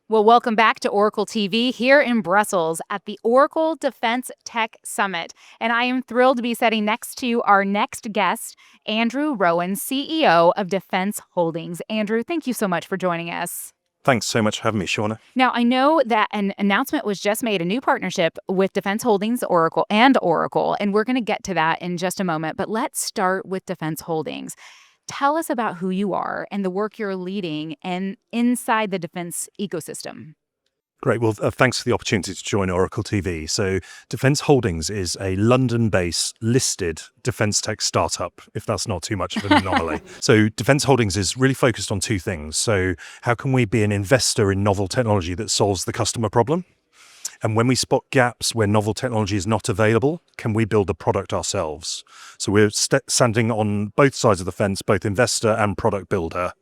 Well, welcome back to Oracle TV here in Brussels at the Oracle Defense Tech Summit. And I am thrilled to be sitting next to our next guest, Andrew Roughan, CEO of Defence Holdings. Andrew, thank you so much for joining us. Thanks so much for having me, Shauna. Now, I know that an announcement was just made, a new partnership with Defence Holdings, Oracle, and we're going to get to that in just a moment. But let's start with Defence Holdings. Tell us about who you are and the work you're leading and inside the defense ecosystem. Great. Well, thanks for the opportunity to join Oracle TV. So Defence Holdings is a London-based listed defence tech startup, if that's not too much of an anomaly. So Defence Holdings is really focused on two things. So how can we be an investor in novel technology that solves the customer problem? And when we spot gaps where novel technology is not available, can we build the product ourselves? So we're standing on both sides of the fence, both investor and product builder.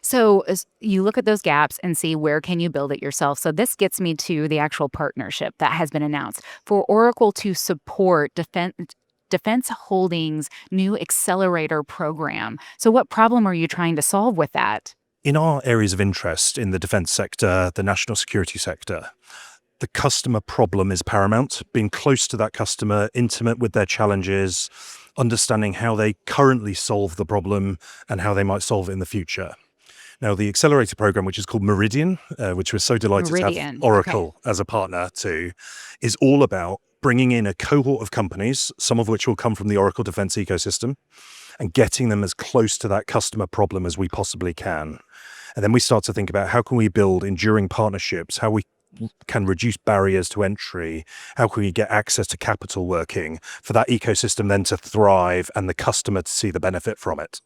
So as you look at those gaps and see where can you build it yourself. So this gets me to the actual partnership that has been announced for Oracle to support Defence Holdings' new accelerator program. So what problem are you trying to solve with that? In our areas of interest in the defence sector, the national security sector, the customer problem is paramount. Being close to that customer, intimate with their challenges, understanding how they currently solve the problem and how they might solve it in the future. Now, the accelerator program, which is called Meridian, which we're so delighted to have Oracle as a partner to, is all about bringing in a cohort of companies, some of which will come from the Oracle Defense ecosystem, and getting them as close to that customer problem as we possibly can. And then we start to think about how can we build enduring partnerships, how we can reduce barriers to entry, how can we get access to capital working for that ecosystem then to thrive and the customer to see the benefit from it.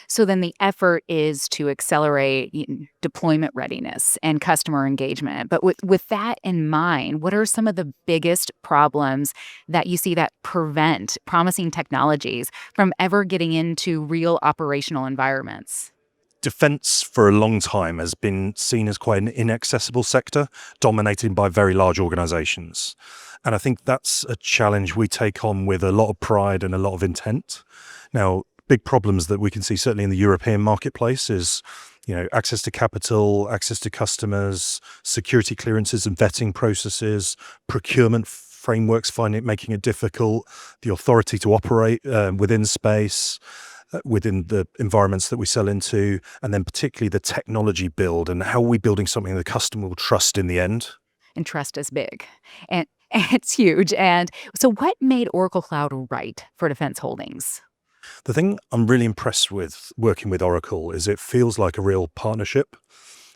So then the effort is to accelerate deployment readiness and customer engagement. But with that in mind, what are some of the biggest problems that you see that prevent promising technologies from ever getting into real operational environments? Defense for a long time has been seen as quite an inaccessible sector, dominated by very large organizations. And I think that's a challenge we take on with a lot of pride and a lot of intent. Now, big problems that we can see certainly in the European marketplace is, access to capital, access to customers, security clearances and vetting processes, procurement frameworks, making it difficult, the authority to operate within space, within the environments that we sell into, and then particularly the technology build and how are we building something the customer will trust in the end. And trust is big. And it's huge. And so what made Oracle Cloud right for Defence Holdings? The thing I'm really impressed with working with Oracle is it feels like a real partnership.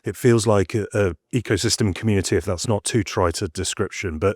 It feels like a ecosystem community, if that's not too trite a description, but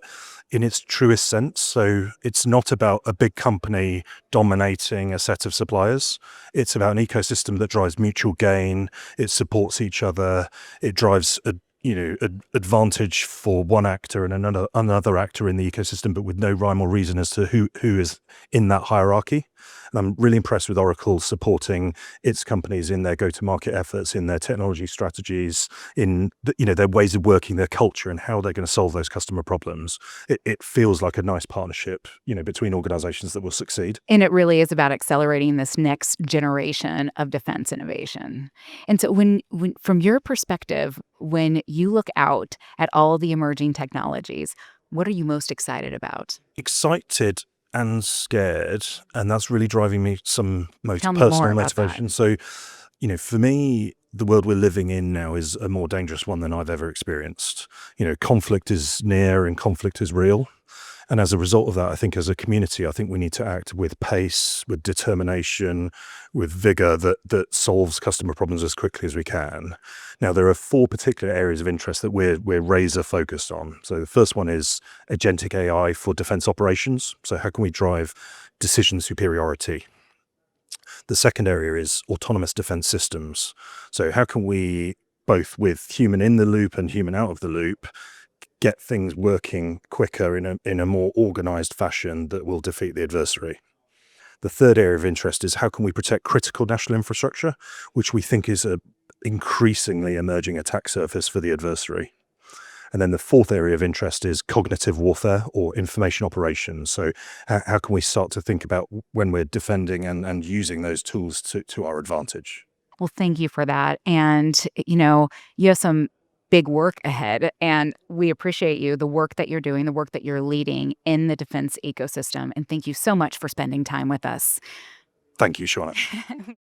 in its truest sense. So it's not about a big company dominating a set of suppliers. It's about an ecosystem that drives mutual gain. It supports each other. It drives advantage for one actor and another actor in the ecosystem, but with no rhyme or reason as to who is in that hierarchy. And I'm really impressed with Oracle supporting its companies in their go-to-market efforts, in their technology strategies, in their ways of working, their culture, and how they're going to solve those customer problems. It feels like a nice partnership, between organizations that will succeed. And it really is about accelerating this next generation of defense innovation. And so when from your perspective, when you look out at all the emerging technologies, what are you most excited about? Excited and scared, and that's really driving me some most Tell me personal more about motivation. that. So, for me, the world we're living in now is a more dangerous one than I've ever experienced. Conflict is near and conflict is real. And as a result of that, I think as a community, I think we need to act with pace, with determination, with vigor that solves customer problems as quickly as we can. Now, there are 4 particular areas of interest that we're razor focused on. So the first one is agentic AI for defense operations. So how can we drive decision superiority? The second area is autonomous defense systems. So how can we, both with human in the loop and human out of the loop, get things working quicker in a more organized fashion that will defeat the adversary? The third area of interest is how can we protect critical national infrastructure, which we think is a increasingly emerging attack surface for the adversary. And then the fourth area of interest is cognitive warfare or information operations. So how can we start to think about when we're defending and using those tools to our advantage? Well, thank you for that. And, you have some big work ahead, and we appreciate you, the work that you're doing, the work that you're leading in the defense ecosystem, and thank you so much for spending time with us. Thank you, Shauna.